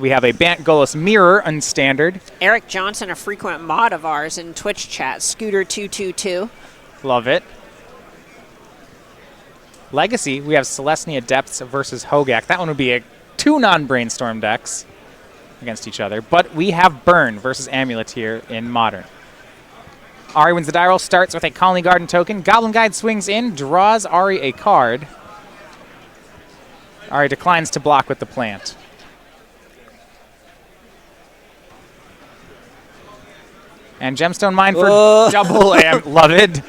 We have a Bant Golos Mirror unstandard. Eric Johnson, a frequent mod of ours in Twitch chat. Scooter222. Love it. Legacy, we have Celestia Depths versus Hogak. That one would be two non-brainstorm decks against each other. But we have Burn versus Amulet here in Modern. Ari wins the die roll, starts with a Colony Garden token. Goblin Guide swings in, draws Ari a card. Ari declines to block with the plant. And Gemstone Mine for double love it.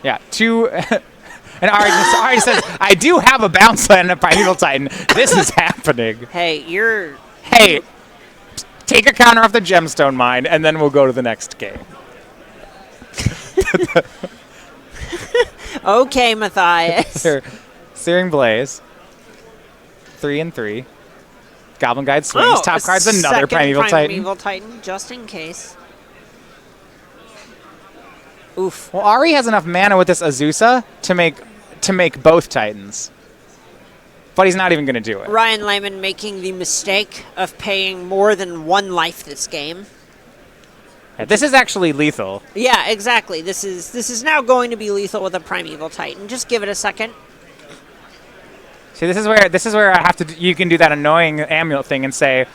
Yeah, two. And Ari says, I do have a bounce land and a Primeval Titan. This is happening. Hey, Hey, take a counter off the Gemstone Mine, and then we'll go to the next game. Okay, Matthias. Searing Blaze. 3 and 3. Goblin Guide swings. Top card's another Primeval Titan. Primeval Titan, just in case. Oof. Well, Ari has enough mana with this Azusa to make both Titans. But he's not even going to do it. Ryan Layman making the mistake of paying more than one life this game. Yeah, this is actually lethal. Yeah, exactly. This is now going to be lethal with a Primeval Titan. Just give it a second. See, this is where I have to. You can do that annoying Amulet thing and say,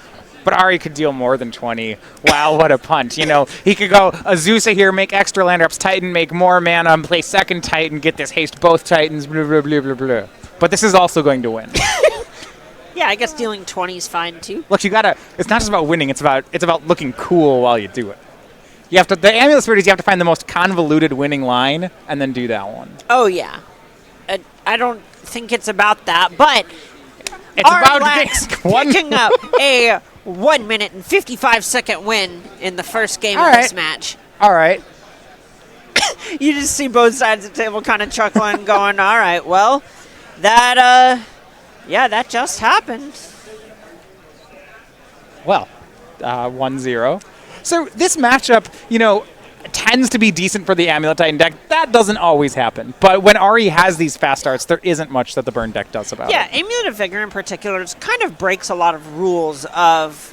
but Ari could deal more than 20. Wow, what a punt! You know, he could go Azusa here, make extra land drops, Titan, make more mana, play second Titan, get this haste both Titans, blah blah blah blah blah. But this is also going to win. Yeah, I guess dealing 20 is fine too. Look, you gotta. It's not just about winning. It's about looking cool while you do it. You have to. The Amulet Spirit is you have to find the most convoluted winning line and then do that one. Oh yeah, I don't think it's about that, but it's about picking up a 1 minute and 55-second win in the first game of this match. All right. You just see both sides of the table kind of chuckling, going, "All right, well, that just happened." Well, 1-0. So this matchup, tends to be decent for the Amulet Titan deck. That doesn't always happen. But when Ari has these fast starts, there isn't much that the Burn deck does about it. Yeah, Amulet of Vigor in particular kind of breaks a lot of rules of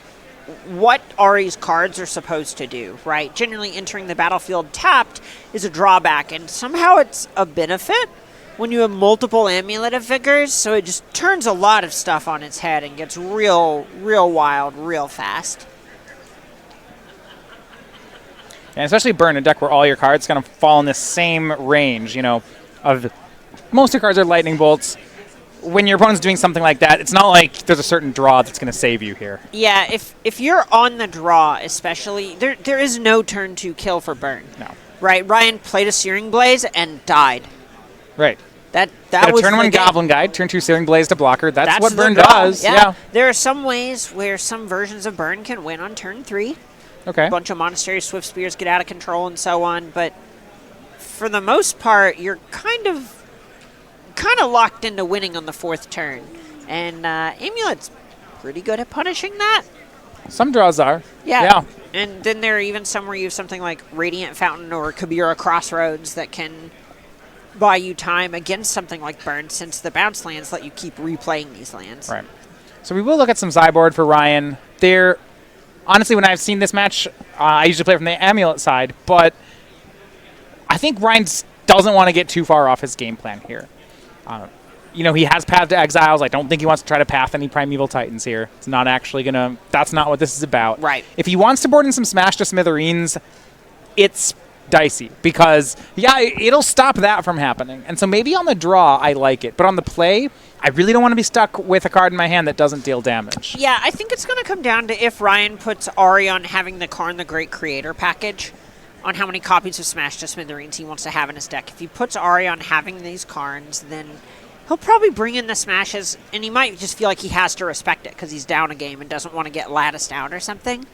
what Ari's cards are supposed to do, right? Generally, entering the battlefield tapped is a drawback, and somehow it's a benefit when you have multiple Amulet of Vigors, so it just turns a lot of stuff on its head and gets real wild, real fast. And especially Burn, a deck where all your cards kind of fall in the same range, of most of your cards are lightning bolts. When your opponent's doing something like that, it's not like there's a certain draw that's going to save you here. Yeah, if you're on the draw especially, there is no turn 2 kill for Burn. No. Right, Ryan played a Searing Blaze and died. Right. That was turn 1 Goblin Guide, turn 2 Searing Blaze to blocker. That's what Burn draw. does. Yeah. There are some ways where some versions of Burn can win on turn 3. Okay. A bunch of Monastery Swift Spears get out of control and so on, but for the most part, you're kind of locked into winning on the 4th turn. And Amulet's pretty good at punishing that. Some draws are. Yeah. And then there are even some where you have something like Radiant Fountain or Kabira Crossroads that can buy you time against something like Burn, since the bounce lands let you keep replaying these lands. Right. So we will look at some sideboard for Ryan. Honestly, when I've seen this match, I usually play from the Amulet side, but I think Ryan doesn't want to get too far off his game plan here. He has Path to Exiles. I don't think he wants to try to path any Primeval Titans here. It's not actually that's not what this is about. Right. If he wants to board in some Smash to Smithereens, it's dicey because, it'll stop that from happening. And so maybe on the draw, I like it. But on the play, I really don't want to be stuck with a card in my hand that doesn't deal damage. Yeah, I think it's going to come down to if Ryan puts Ari on having the Karn the Great Creator package, on how many copies of Smash to Smithereens he wants to have in his deck. If he puts Ari on having these Karns, then he'll probably bring in the Smashes, and he might just feel like he has to respect it because he's down a game and doesn't want to get latticed out or something.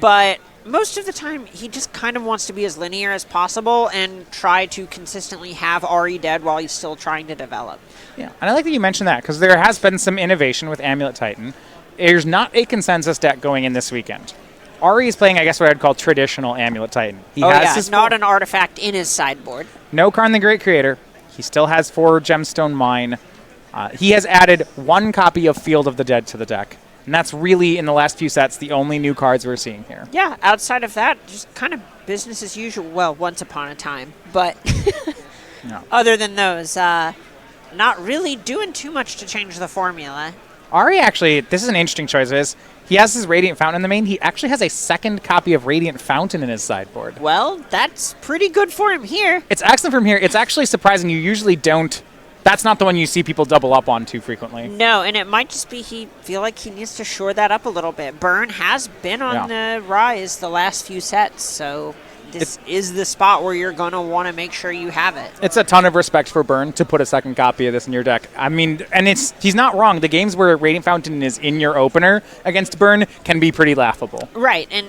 But most of the time, he just kind of wants to be as linear as possible and try to consistently have Ari dead while he's still trying to develop. Yeah, and I like that you mentioned that because there has been some innovation with Amulet Titan. There's not a consensus deck going in this weekend. Ari is playing, I guess, what I'd call traditional Amulet Titan. He has not an artifact in his sideboard. No Karn the Great Creator. He still has 4 Gemstone Mine. He has added 1 copy of Field of the Dead to the deck. And that's really, in the last few sets, the only new cards we're seeing here. Yeah, outside of that, just kind of business as usual. Well, once upon a time. But No. other than those, not really doing too much to change the formula. Ari actually, this is an interesting choice of his. He has his Radiant Fountain in the main. He actually has a 2nd copy of Radiant Fountain in his sideboard. Well, that's pretty good for him here. It's excellent from here. It's actually surprising. You usually don't. That's not the one you see people double up on too frequently. No, and it might just be he feel like he needs to shore that up a little bit. Burn has been on the rise the last few sets, so this is the spot where you're going to want to make sure you have it. It's a ton of respect for Burn to put a 2nd copy of this in your deck. I mean, and he's not wrong. The games where Radiant Fountain is in your opener against Burn can be pretty laughable. Right, and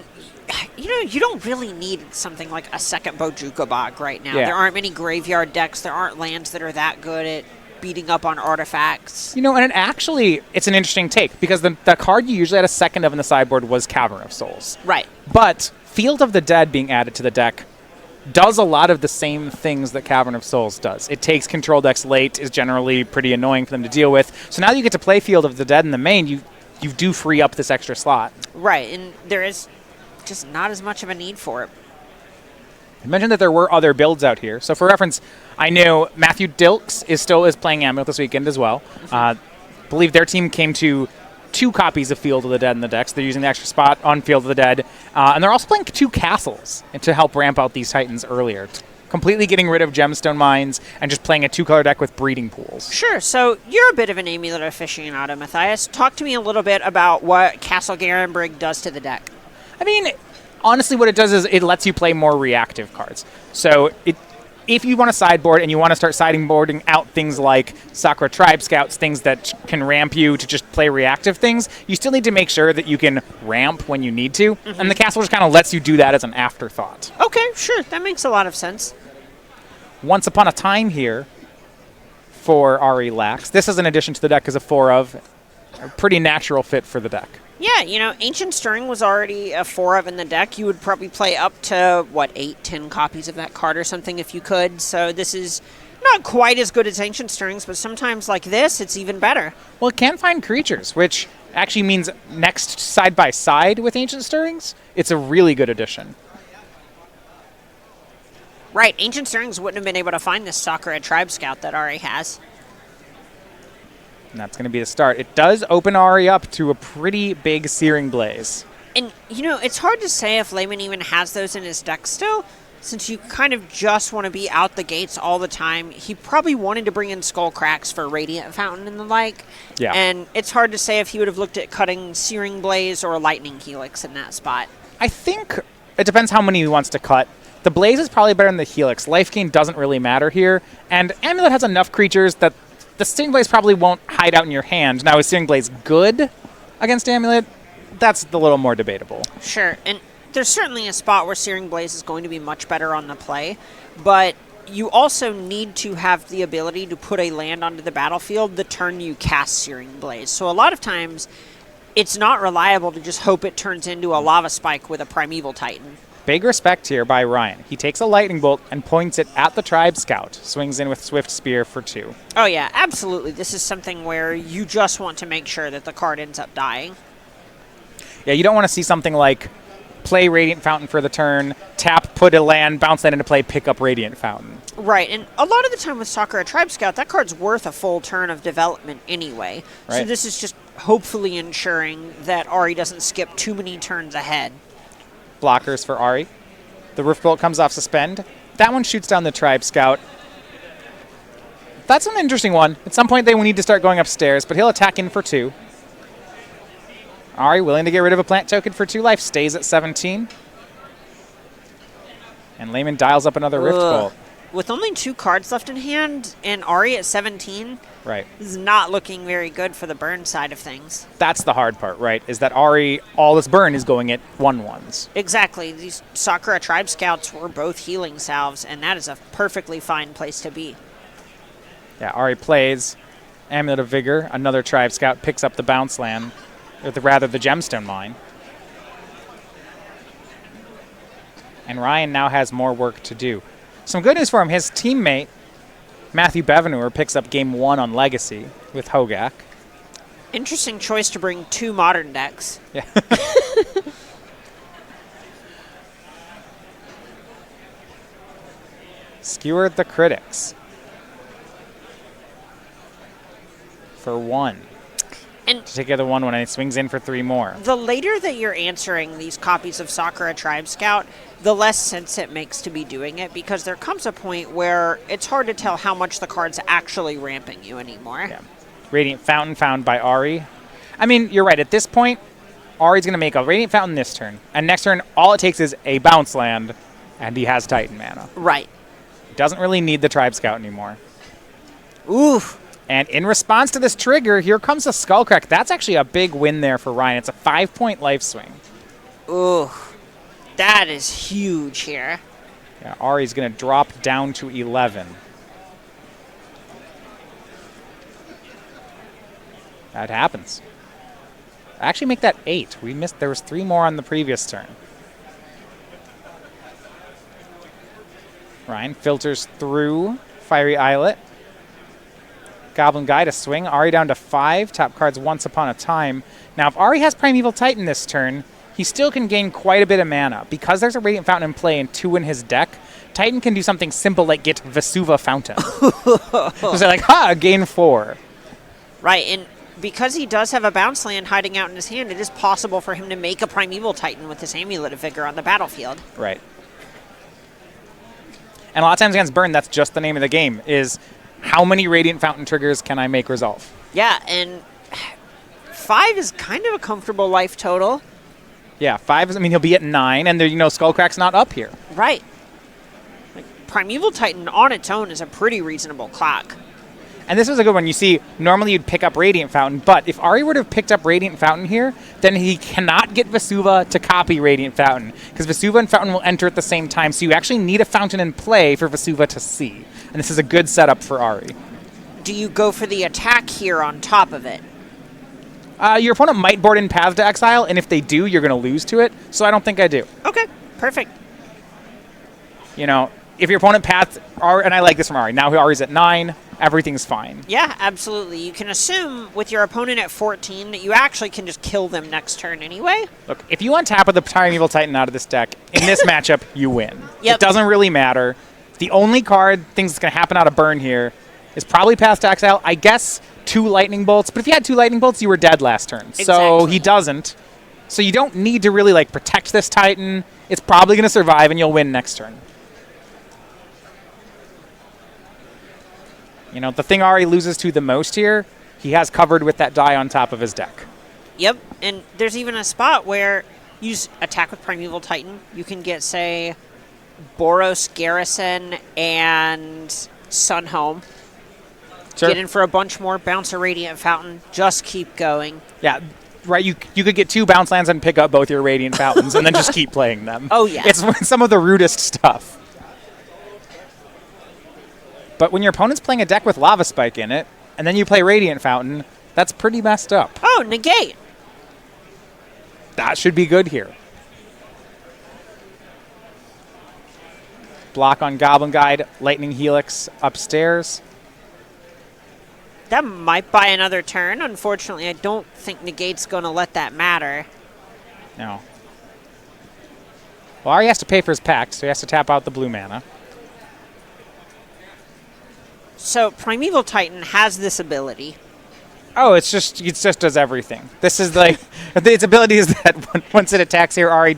you don't really need something like a 2nd Bojuka Bog right now. Yeah. There aren't many graveyard decks. There aren't lands that are that good at beating up on artifacts. And it's an interesting take, because the card you usually had a 2nd of in the sideboard was Cavern of Souls. Right. But Field of the Dead being added to the deck does a lot of the same things that Cavern of Souls does. It takes control decks late, is generally pretty annoying for them to deal with. So now you get to play Field of the Dead in the main, you do free up this extra slot. Right, and there is just not as much of a need for it. I mentioned that there were other builds out here. So for reference, I know Matthew Dilks is playing Amulet this weekend as well. Believe their team came to 2 copies of Field of the Dead in the deck, so they're using the extra spot on Field of the Dead. And they're also playing 2 castles to help ramp out these Titans earlier. Completely getting rid of Gemstone Mines and just playing a 2-color deck with breeding pools. Sure, so you're a bit of an Amulet aficionado, Matthias. Talk to me a little bit about what Castle Garenbrig does to the deck. I mean, honestly, what it does is it lets you play more reactive cards. So if you want to sideboard and you want to start sideboarding out things like Sakura Tribe Scouts, things that can ramp you to just play reactive things, you still need to make sure that you can ramp when you need to. Mm-hmm. And the castle just kind of lets you do that as an afterthought. Okay, sure. That makes a lot of sense. Once Upon a Time here for Ari Lax. This is an addition to the deck as a 4 of. A pretty natural fit for the deck. Yeah, Ancient Stirring was already a 4 of in the deck. You would probably play up to, 8-10 copies of that card or something if you could. So this is not quite as good as Ancient Stirrings, but sometimes like this, it's even better. Well, it can find creatures, which actually means next side by side with Ancient Stirrings, it's a really good addition. Right, Ancient Stirrings wouldn't have been able to find this Sakura Tribe Scout that Ari has. And that's going to be the start. It does open Ari up to a pretty big Searing Blaze. And, it's hard to say if Layman even has those in his deck still, since you kind of just want to be out the gates all the time. He probably wanted to bring in Skull Cracks for Radiant Fountain and the like. Yeah. And it's hard to say if he would have looked at cutting Searing Blaze or Lightning Helix in that spot. I think it depends how many he wants to cut. The Blaze is probably better than the Helix. Life gain doesn't really matter here. And Amulet has enough creatures that the Searing Blaze probably won't hide out in your hand. Now, is Searing Blaze good against Amulet? That's a little more debatable. Sure, and there's certainly a spot where Searing Blaze is going to be much better on the play, but you also need to have the ability to put a land onto the battlefield the turn you cast Searing Blaze. So a lot of times, it's not reliable to just hope it turns into a Lava Spike with a Primeval Titan. Big respect here by Ryan. He takes a Lightning Bolt and points it at the Tribe Scout. Swings in with Swift Spear for 2. Oh yeah, absolutely. This is something where you just want to make sure that the card ends up dying. Yeah, you don't want to see something like play Radiant Fountain for the turn, tap, put a land, bounce that into play, pick up Radiant Fountain. Right, and a lot of the time with Sakura Tribe Scout, that card's worth a full turn of development anyway. Right. So this is just hopefully ensuring that Ari doesn't skip too many turns ahead. Blockers for Ari. The Roof Bolt comes off Suspend. That one shoots down the Tribe Scout. That's an interesting one. At some point they will need to start going upstairs, but he'll attack in for 2. Ari, willing to get rid of a plant token for 2 life, stays at 17. And Layman dials up another Rift Bolt. With only 2 cards left in hand and Ari at 17, right, this is not looking very good for the burn side of things. That's the hard part, right, is that Ari, all this burn is going at 1/1s. Exactly. These Sakura Tribe Scouts were both healing salves, and that is a perfectly fine place to be. Yeah, Ari plays Amulet of Vigor. Another Tribe Scout picks up the bounce land, or rather the Gemstone Mine. And Ryan now has more work to do. Some good news for him. His teammate, Matthew Bevenour picks up game 1 on Legacy with Hogak. Interesting choice to bring 2 modern decks. Yeah. Skewered the critics. For 1. And To take the other 1 when he swings in for 3 more. the later that you're answering these copies of Sakura Tribe Scout, the less sense it makes to be doing it, because there comes a point where it's hard to tell how much the card's actually ramping you anymore. Yeah. Radiant Fountain found by Ari. I mean, you're right. At this point, Ari's going to make a Radiant Fountain this turn. And next turn, all it takes is a bounce land, and he has Titan mana. Right. He doesn't really need the Tribe Scout anymore. Oof. And in response to this trigger, here comes a Skullcrack. That's actually a big win there for Ryan. It's a 5-point life swing. Ooh. That is huge here. Yeah, Ari's going to drop down to 11. That happens. Actually make that 8. We missed. There was 3 more on the previous turn. Ryan filters through Fiery Islet. Goblin Guy to swing. Ari down to 5. Top cards Once Upon a Time. Now, if Ari has Primeval Titan this turn, he still can gain quite a bit of mana. Because there's a Radiant Fountain in play and 2 in his deck, Titan can do something simple like get Vesuva Fountain. So they're like, gain 4. Right, and because he does have a bounce land hiding out in his hand, it is possible for him to make a Primeval Titan with this Amulet of Vigor on the battlefield. Right. And a lot of times against Burn, that's just the name of the game, is how many Radiant Fountain triggers can I make resolve? Yeah, and 5 is kind of a comfortable life total. Yeah, 5 is, I mean, he'll be at 9, and there, Skullcrack's not up here. Right. Like, Primeval Titan on its own is a pretty reasonable clock. And this was a good one. You see, normally you'd pick up Radiant Fountain, but if Ari would have picked up Radiant Fountain here, then he cannot get Vesuva to copy Radiant Fountain, because Vesuva and Fountain will enter at the same time, so you actually need a Fountain in play for Vesuva to see. And this is a good setup for Ari. Do you go for the attack here on top of it? Your opponent might board in Path to Exile, and if they do, you're going to lose to it, so I don't think I do. Okay, perfect. If your opponent paths, and I like this from Ari, now Ari's at 9, everything's fine. Yeah, absolutely. You can assume with your opponent at 14 that you actually can just kill them next turn anyway. Look, if you untap with the Primeval Titan out of this deck, in this matchup, you win. Yep. It doesn't really matter. The only things that's going to happen out of Burn here is probably Path to Exile. I guess 2 Lightning Bolts, but if you had 2 Lightning Bolts, you were dead last turn. Exactly. So he doesn't. So you don't need to really protect this Titan. It's probably going to survive, and you'll win next turn. The thing Ari loses to the most here, he has covered with that die on top of his deck. Yep, and there's even a spot where you just attack with Primeval Titan. You can get, say, Boros Garrison and Sun Home. Sure. Get in for a bunch more, bounce a Radiant Fountain, just keep going. Yeah, right. You could get 2 bounce lands and pick up both your Radiant Fountains and then just keep playing them. Oh, yeah. It's some of the rudest stuff. But when your opponent's playing a deck with Lava Spike in it, and then you play Radiant Fountain, that's pretty messed up. Oh, negate. That should be good here. Block on Goblin Guide, Lightning Helix upstairs. That might buy another turn. Unfortunately, I don't think negate's going to let that matter. No. Well, Ari has to pay for his pact, so he has to tap out the blue mana. So Primeval Titan has this ability. Oh, it just does everything. This is its ability is that once it attacks here, Ari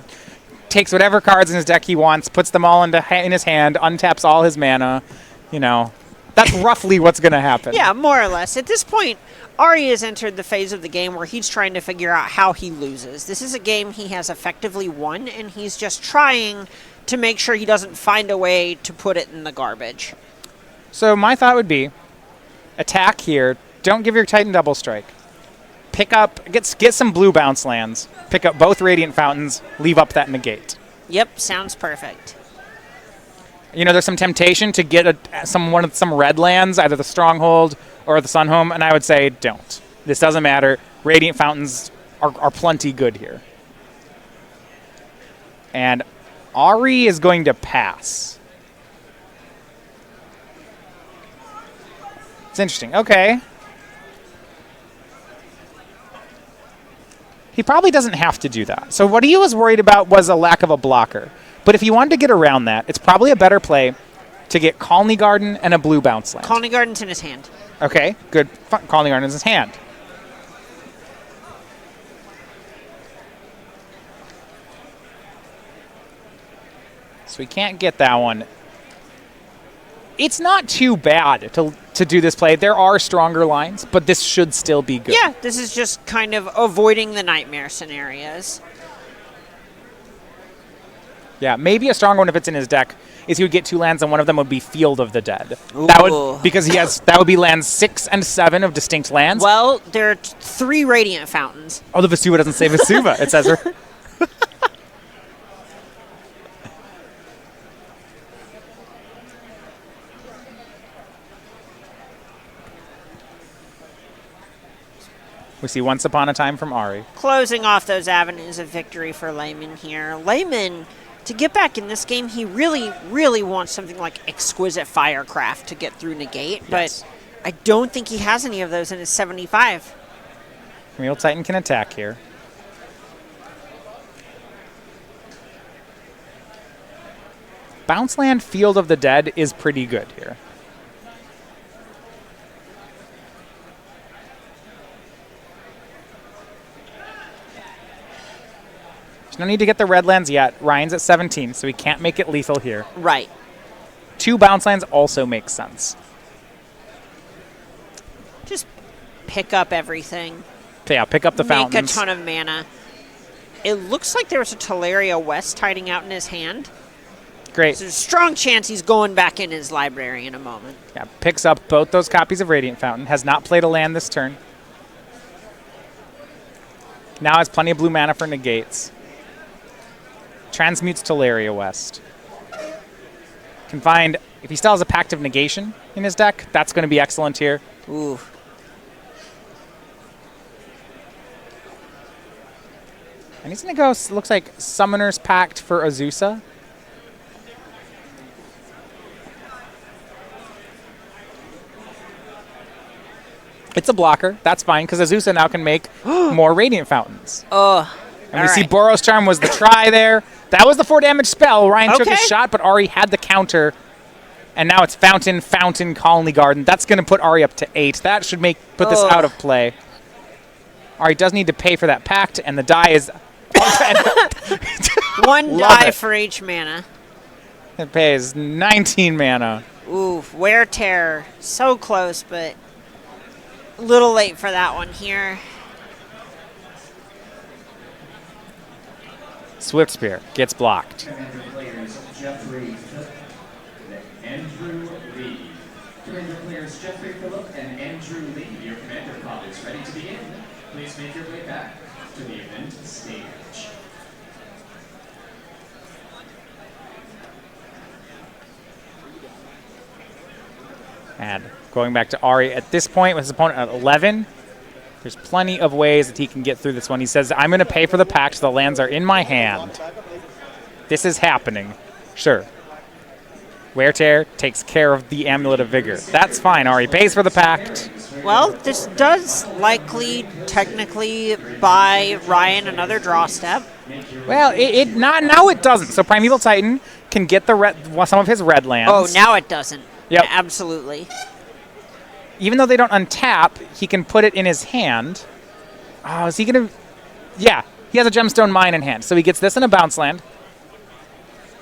takes whatever cards in his deck he wants, puts them all in his hand, untaps all his mana. That's roughly what's going to happen. Yeah, more or less. At this point, Ari has entered the phase of the game where he's trying to figure out how he loses. This is a game he has effectively won, and he's just trying to make sure he doesn't find a way to put it in the garbage. So my thought would be, attack here. Don't give your Titan double strike. Pick up, get some blue bounce lands. Pick up both Radiant Fountains. Leave up that negate. Yep, sounds perfect. There's some temptation to get some red lands, either the Stronghold or the Sunhome, and I would say don't. This doesn't matter. Radiant Fountains are plenty good here. And Ari is going to pass. It's interesting. Okay. He probably doesn't have to do that. So what he was worried about was a lack of a blocker. But if he wanted to get around that, it's probably a better play to get Colony Garden and a blue bounce land. Colony Garden's in his hand. Okay, good. Colony Garden is his hand. So we can't get that one. It's not too bad to do this play. There are stronger lines, but this should still be good. Yeah, this is just kind of avoiding the nightmare scenarios. Yeah, maybe a stronger one if it's in his deck is he would get 2 lands and one of them would be Field of the Dead. Ooh. That would be lands 6 and 7 of distinct lands. Well, there are 3 Radiant Fountains. Oh, the Vesuva doesn't say Vesuva. It says her. We see Once Upon a Time from Ari. Closing off those avenues of victory for Layman here. Layman, to get back in this game, he really, really wants something like Exquisite Firecraft to get through Negate, Yes. but I don't think he has any of those in his 75. Camille Titan can attack here. Bounce land Field of the Dead is pretty good here. There's no need to get the red lands yet. Ryan's at 17, so he can't make it lethal here. Right. 2 bounce lands also makes sense. Just pick up everything. Yeah, pick up the fountains. Make a ton of mana. It looks like there was a Teleria West hiding out in his hand. Great. So there's a strong chance he's going back in his library in a moment. Yeah, picks up both those copies of Radiant Fountain. Has not played a land this turn. Now has plenty of blue mana for negates. Transmutes Teleria West. Can find, if he still has a Pact of Negation in his deck, that's going to be excellent here. Ooh. And he's going to go, looks like Summoner's Pact for Azusa. It's a blocker. That's fine, because Azusa now can make more Radiant Fountains. Oh. And we see Boros Charm was the try there. That was the 4 damage spell. Ryan took a shot, but Ari had the counter. And now it's Fountain, Fountain, Colony Garden. That's going to put Ari up to 8. That should put this out of play. Ari does need to pay for that pact, and the die is... One die for each mana. It pays 19 mana. Ooh, Wear Tear. So close, but a little late for that one here. Swift Spear gets blocked. Commander players Jeffrey Phillip and Andrew Lee. Commander players Jeffrey Phillip and Andrew Lee, your commander call is ready to begin. Please make your way back to the event stage. And going back to Ari at this point with his opponent at 11. There's plenty of ways that he can get through this one. He says, I'm going to pay for the pact. The lands are in my hand. This is happening. Sure. Wear Tear takes care of the Amulet of Vigor. That's fine. Ari pays for the pact. Well, this does likely, technically, buy Ryan another draw step. Well, now it doesn't. So Primeval Titan can get some of his red lands. Oh, now it doesn't. Yep. Absolutely. Even though they don't untap, he can put it in his hand. Oh, is he going to... Yeah, he has a Gemstone Mine in hand. So he gets this in a bounce land,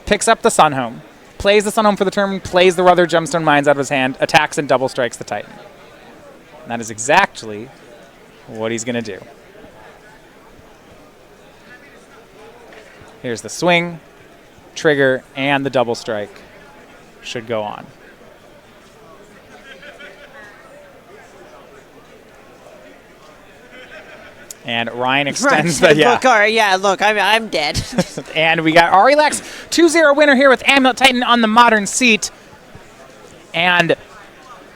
picks up the Sunhome, plays the Sunhome for the turn, plays the other Gemstone Mines out of his hand, attacks and double strikes the Titan. And that is exactly what he's going to do. Here's the swing, trigger, and the double strike should go on. And Ryan extends the... Yeah. Look, Ari, look, I'm dead. And we got Ari Lex, 2-0 winner here with Amulet Titan on the modern seat. And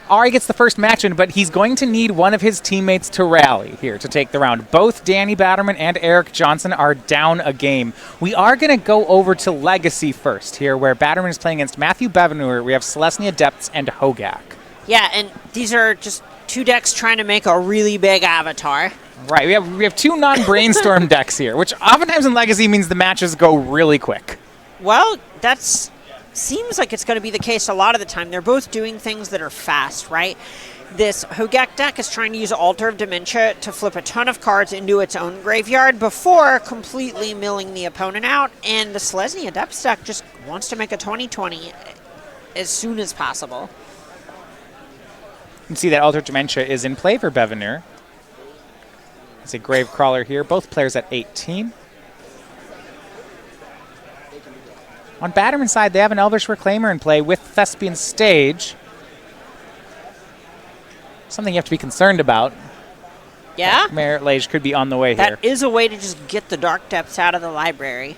Ari gets the first match win, but he's going to need one of his teammates to rally here to take the round. Both Danny Batterman and Eric Johnson are down a game. We are going to go over to Legacy first here, where Batterman is playing against Matthew Bevenour. We have Selesnya Depths and Hogak. Yeah, and these are just two decks trying to make a really big avatar. Right, we have two non-brainstorm decks here, which oftentimes in Legacy means the matches go really quick. Well, that's seems like it's going to be the case a lot of the time. They're both doing things that are fast, right? This Hogak deck is trying to use Altar of Dementia to flip a ton of cards into its own graveyard before completely milling the opponent out, and the Selesnya Adepts deck just wants to make a 20/20 as soon as possible. You can see that Altar of Dementia is in play for Bevenour. It's a Grave Crawler here, both players at 18. On Batterman's side, they have an Elvish Reclaimer in play with Thespian Stage. Something you have to be concerned about. Yeah? Merit Lage could be on the way here. That is a way to just get the Dark Depths out of the library.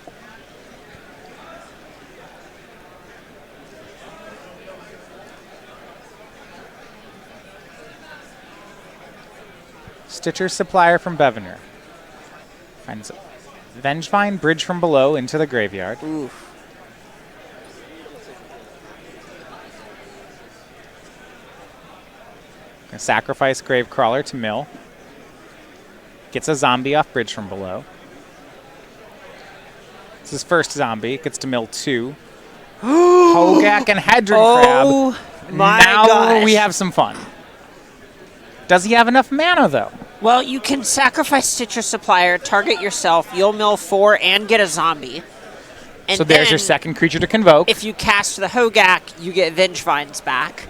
Stitcher's Supplier from Bevenour. Finds Vengevine, Bridge from below into the graveyard. Oof. Gonna sacrifice Gravecrawler to mill. Gets a zombie off Bridge from below. It's his first zombie. Gets to mill 2. Hogak and Hedron Oh Crab. my Now gosh. we have some fun. Does he have enough mana, though? Well, you can sacrifice Stitcher Supplier, target yourself, you'll mill 4, and get a zombie. And So there's your then, second creature to convoke. if you cast the Hogak, you get Vengevines back.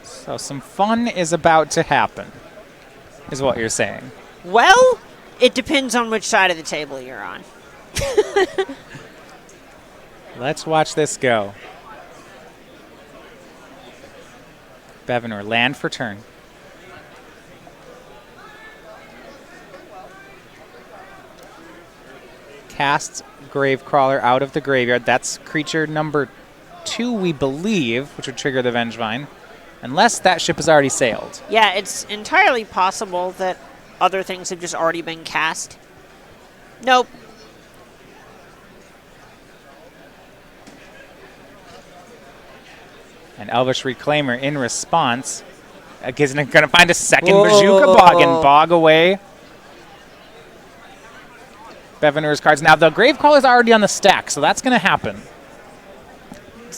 So some fun is about to happen, is what you're saying. Well, it depends on which side of the table you're on. Let's watch this go. Bevenour, land for turn. Casts Gravecrawler out of the graveyard. That's creature number 2, we believe, which would trigger the Vengevine. Unless that ship has already sailed. Yeah, it's entirely possible that other things have just already been cast. Nope. And Elvish Reclaimer in response is going to find a second Bazooka Bog and bog away Bevenour's cards. Now, the Gravecrawler is already on the stack, so that's going to happen.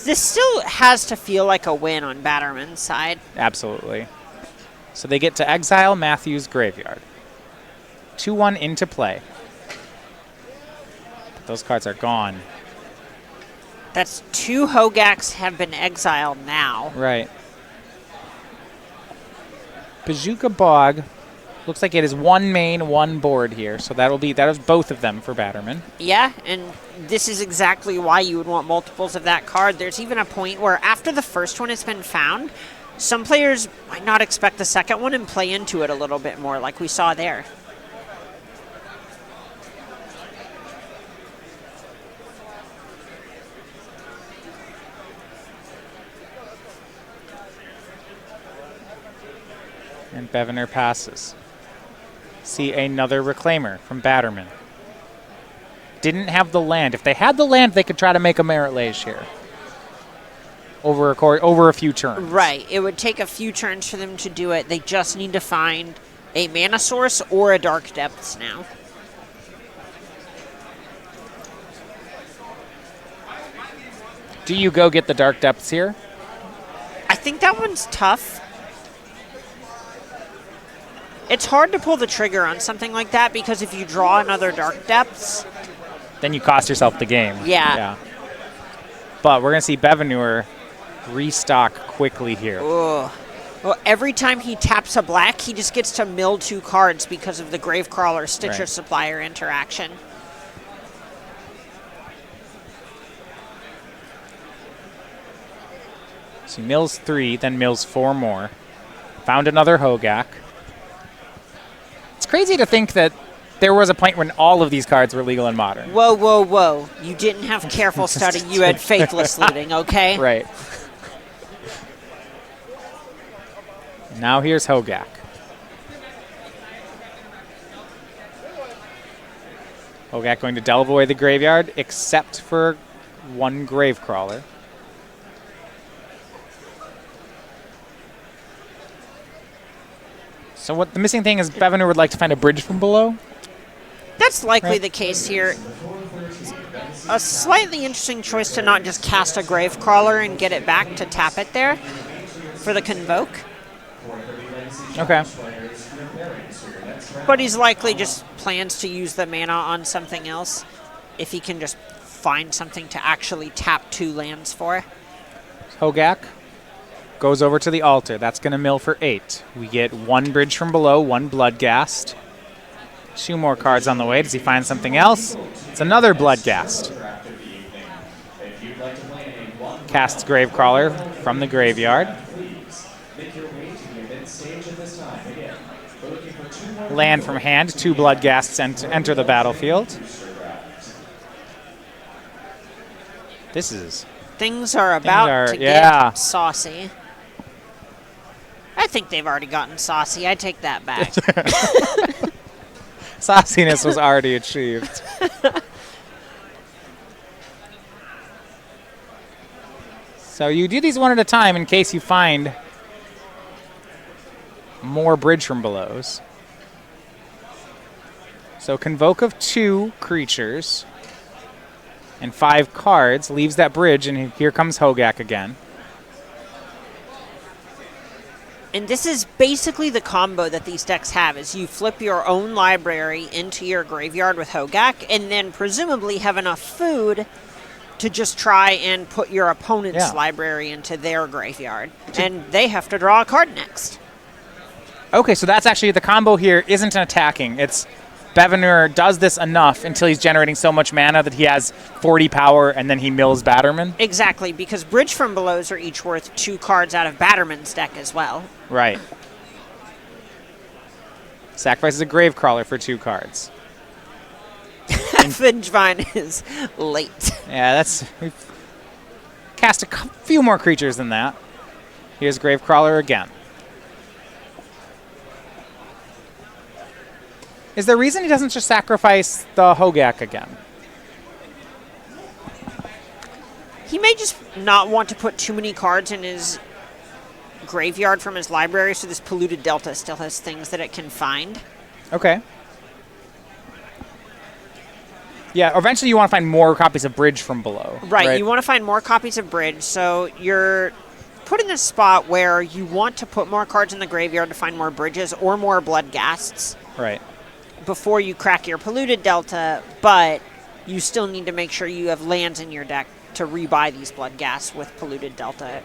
This still has to feel like a win on Batterman's side. Absolutely. So they get to exile Matthew's graveyard. 2-1 into play. But those cards are gone. That's 2 Hogaks have been exiled now. Right. Bazooka Bog looks like it is 1 main, 1 board here. So that is both of them for Batterman. Yeah, and this is exactly why you would want multiples of that card. There's even a point where after the first one has been found, some players might not expect the second one and play into it a little bit more, like we saw there. And Bevenour passes. See another Reclaimer from Batterman. Didn't have the land. If they had the land, they could try to make a Merit Lage here. Over a few turns. Right. It would take a few turns for them to do it. They just need to find a mana source or a Dark Depths now. Do you go get the Dark Depths here? I think that one's tough. It's hard to pull the trigger on something like that because if you draw another Dark Depths, Then you cost yourself the game. Yeah. But we're going to see Bevenour restock quickly here. ugh. Well, every time he taps a black, he just gets to mill 2 cards because of the Gravecrawler Stitcher Right. Supplier interaction. So he mills 3, then mills 4 more. Found another Hogak. It's crazy to think that there was a point when all of these cards were legal in Modern. Whoa, whoa, whoa. You didn't have careful study. You had faithless looting, okay? Right. Now here's Hogak. Hogak going to delve away the graveyard, except for 1 Gravecrawler. So what the missing thing is Bevenour would like to find a bridge from below? That's likely Right. the case here. A slightly interesting choice to not just cast a Gravecrawler and get it back to tap it there for the Convoke. Okay. But he's likely just plans to use the mana on something else if he can just find something to actually tap 2 lands for. Hogak goes over to the altar. That's going to mill for 8. We get 1 bridge from below, 1 Bloodghast. 2 more cards on the way. Does he find something else? It's another Bloodghast. Casts Gravecrawler from the graveyard. Land from hand. 2 Bloodghasts enter the battlefield. This is... Things are about to yeah. get saucy. I think they've already gotten saucy. I take that back. Sauciness was already achieved. So you do these one at a time in case you find more bridge from belows. So Convoke of 2 creatures and 5 cards leaves that bridge, and here comes Hogak again. And this is basically the combo that these decks have, is you flip your own library into your graveyard with Hogak, and then presumably have enough food to just try and put your opponent's library into their graveyard. And they have to draw a card next. Okay, so that's actually the combo here isn't an attacking. It's Bevenour does this enough until he's generating so much mana that he has 40 power, and then he mills Batterman. Exactly, because Bridge from Belows are each worth 2 cards out of Batterman's deck as well. Right. Sacrifices a Gravecrawler for 2 cards. Vengevine is late. Yeah, that's... We've cast a few more creatures than that. Here's Gravecrawler again. Is there a reason he doesn't just sacrifice the Hogak again? He may just not want to put too many cards in his graveyard from his library, so this Polluted Delta still has things that it can find. Okay. Yeah, eventually you want to find more copies of Bridge from below. Right, you want to find more copies of Bridge, so you're put in a spot where you want to put more cards in the graveyard to find more bridges or more Bloodghasts. Right. Before you crack your Polluted Delta, but you still need to make sure you have lands in your deck to rebuy these Bloodghasts with Polluted Delta.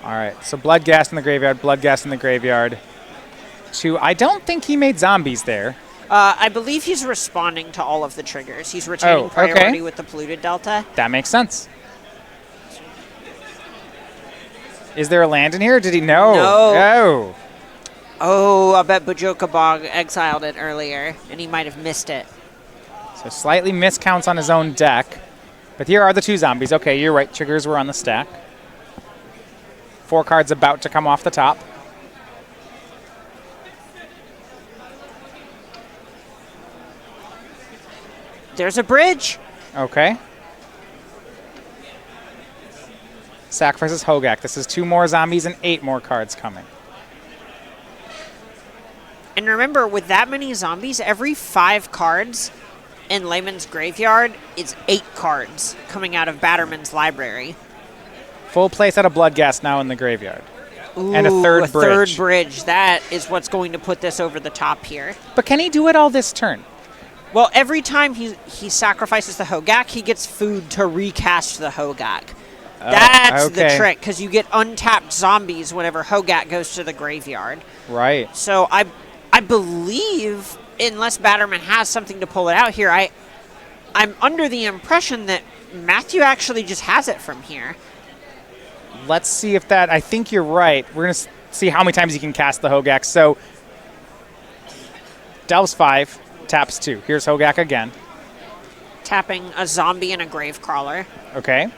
All right, so Bloodghast in the graveyard, Bloodghast in the graveyard. I don't think he made zombies there. I believe he's responding to all of the triggers. He's retaining priority with the Polluted Delta. That makes sense. Is there a land in here? Did he know? No. Oh, I bet Bajoka Bog exiled it earlier, and he might have missed it. So slightly miscounts on his own deck. But here are the 2 zombies. Okay, you're right. Triggers were on the stack. 4 cards about to come off the top. There's a bridge. Okay. Sacrifices Hogak. This is 2 more zombies and 8 more cards coming. And remember, with that many zombies, every 5 cards in Layman's graveyard is 8 cards coming out of Batterman's library. Full place out of Bloodghast now in the graveyard. Ooh, and a third bridge. Third bridge. That is what's going to put this over the top here. But can he do it all this turn? Well, every time he sacrifices the Hogak, he gets food to recast the Hogak. That's the trick, because you get untapped zombies whenever Hogak goes to the graveyard. Right. So I believe, unless Batterman has something to pull it out here, I'm under the impression that Matthew actually just has it from here. Let's see if that... I think you're right. We're going to see how many times he can cast the Hogak. So, delves 5, taps 2. Here's Hogak again. Tapping a zombie and a Gravecrawler. Okay.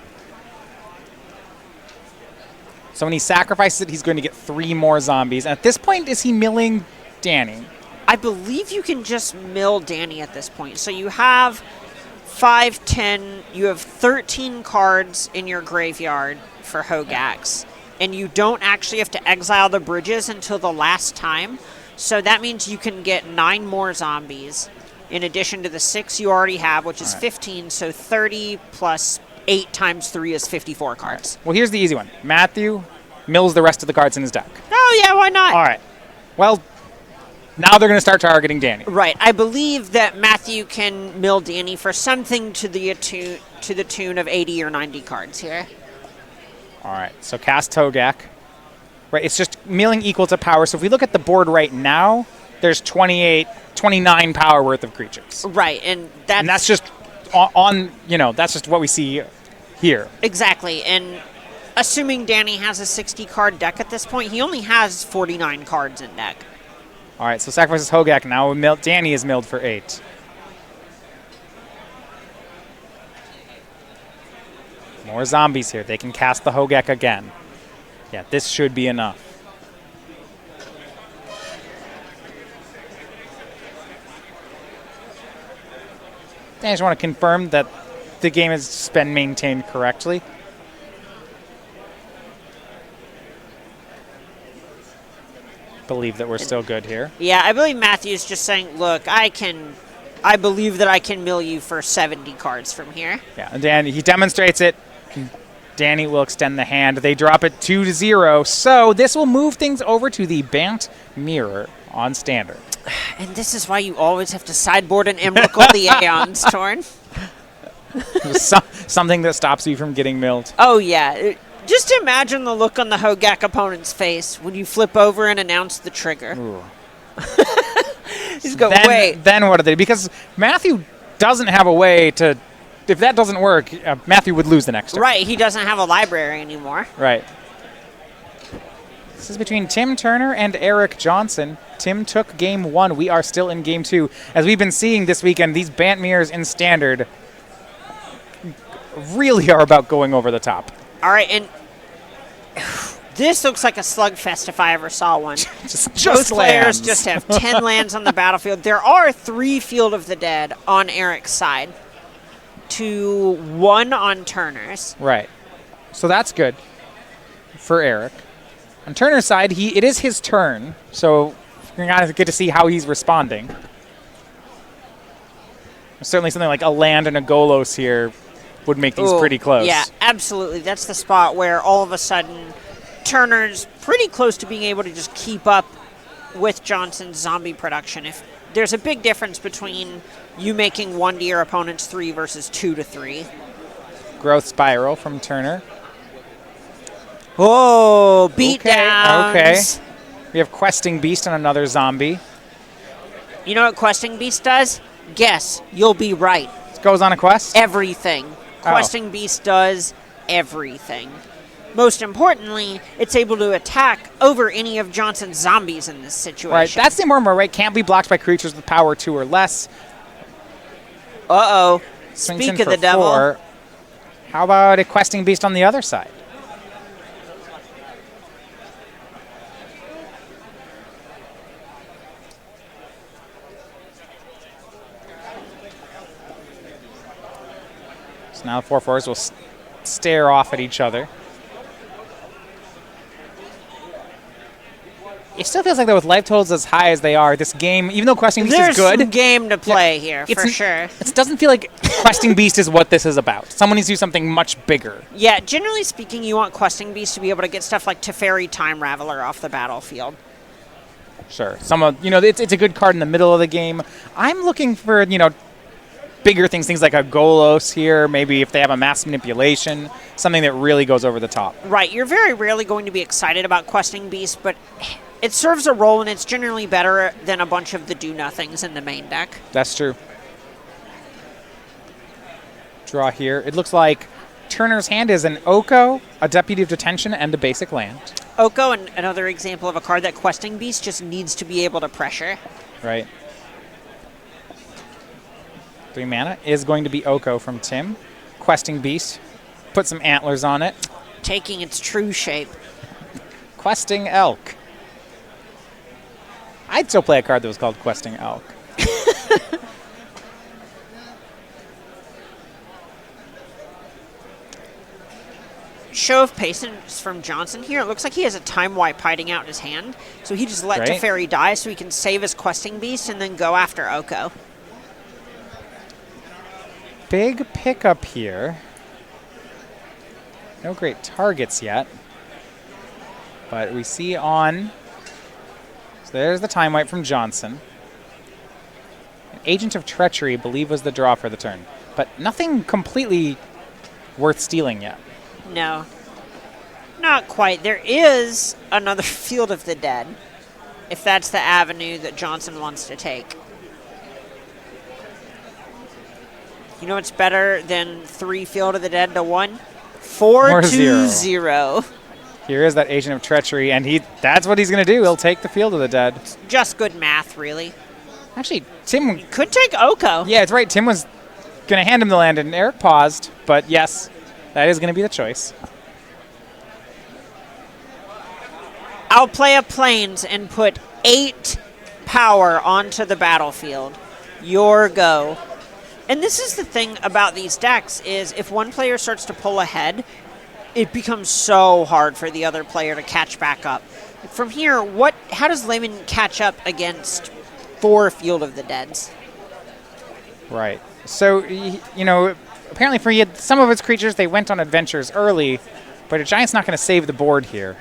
So when he sacrifices it, he's going to get 3 more zombies. And at this point, is he milling Danny? I believe you can just mill Danny at this point. So you have 5, 10, you have 13 cards in your graveyard for Hogaks. And you don't actually have to exile the bridges until the last time. So that means you can get 9 more zombies in addition to the 6 you already have, which is 15. So 30 plus 8 times 3 is 54 cards. Well, here's the easy one. Matthew mills the rest of the cards in his deck. Oh, yeah, why not? All right. Well, now they're going to start targeting Danny. Right. I believe that Matthew can mill Danny for something to the tune of 80 or 90 cards here. All right. So cast Hogak. Right. It's just milling equal to power. So if we look at the board right now, there's 29 power worth of creatures. Right. And that's just that's just what we see here. Exactly. And assuming Danny has a 60-card deck at this point, he only has 49 cards in deck. All right, so sacrifices Hogak now. Danny is milled for 8. More zombies here. They can cast the Hogak again. Yeah, this should be enough. I just want to confirm that the game has been maintained correctly. Believe that we're still good here. Yeah, I believe Matthew's just saying, look, I believe that I can mill you for 70 cards from here. Yeah, and Dan, he demonstrates it. Danny will extend the hand. They drop it 2-0. So this will move things over to the Bant Mirror on standard. And this is why you always have to sideboard an Emrakul the Aeons, Torn. Something that stops you from getting milled. Oh, yeah. Just imagine the look on the Hogak opponent's face when you flip over and announce the trigger. He's go, wait. Then what are they? Because Matthew doesn't have a way to... If that doesn't work, Matthew would lose the next turn. Right, he doesn't have a library anymore. Right. This is between Tim Turner and Eric Johnson. Tim took game 1. We are still in game 2. As we've been seeing this weekend, these Bant Mirrors in standard really are about going over the top. All right, and this looks like a slugfest if I ever saw one. just players lands. just have 10 lands on the battlefield. There are 3 Field of the Dead on Eric's side to 1 on Turner's. Right. So that's good for Eric. On Turner's side, it is his turn, so you're going to get to see how he's responding. Certainly something like a land and a Golos here would make these pretty close. Yeah, absolutely. That's the spot where all of a sudden Turner's pretty close to being able to just keep up with Johnson's zombie production. If there's a big difference between you making 1 to your opponent's 3 versus 2 to 3. Growth Spiral from Turner. Oh, beatdowns. Okay. We have Questing Beast on another zombie. You know what Questing Beast does? Guess. You'll be right. It goes on a quest? Everything. Questing Beast does everything. Most importantly, it's able to attack over any of Johnson's zombies in this situation. Right, that's the important part, right? Can't be blocked by creatures with power 2 or less. Uh-oh. Swings Speak in of for the devil. 4. How about a Questing Beast on the other side? So now the 4/4s will stare off at each other. It still feels like, though, with life totals as high as they are, this game, even though Questing Beast is good... There's some game to play here, for sure. It doesn't feel like Questing Beast is what this is about. Someone needs to do something much bigger. Yeah, generally speaking, you want Questing Beast to be able to get stuff like Teferi Time Raveler off the battlefield. Sure. It's a good card in the middle of the game. I'm looking for, bigger things like a Golos here, maybe if they have a mass manipulation, something that really goes over the top. Right. You're very rarely going to be excited about Questing Beast, but it serves a role, and it's generally better than a bunch of the do-nothings in the main deck. That's true. Draw here. It looks like Turner's hand is an Oko, a Deputy of Detention, and a basic land. Oko, and another example of a card that Questing Beast just needs to be able to pressure. Right. 3 mana is going to be Oko from Tim. Questing Beast. Put some antlers on it. Taking its true shape. Questing Elk. I'd still play a card that was called Questing Elk. show of patience from Johnson here. It looks like he has a time wipe hiding out in his hand. So he just let Right. Teferi die so he can save his questing beast and then go after Oko. Big pickup here. No great targets yet. But we see on... So there's the time wipe from Johnson. An Agent of Treachery, I believe, was the draw for the turn. But nothing completely worth stealing yet. No, not quite. There is another Field of the Dead, if that's the avenue that Johnson wants to take. You know what's better than 3 Field of the Dead to 1? 4-2-0. Here is that Agent of Treachery, and that's what he's going to do. He'll take the Field of the Dead. Just good math, really. Actually, Tim... Could take Oko. Yeah, it's right. Tim was going to hand him the land, and Eric paused. But yes, that is going to be the choice. I'll play a Plains and put 8 power onto the battlefield. Your go. And this is the thing about these decks is if one player starts to pull ahead, it becomes so hard for the other player to catch back up. From here, how does Layman catch up against 4 Field of the Deads? Right. So, apparently for some of its creatures, they went on adventures early, but a Giant's not going to save the board here.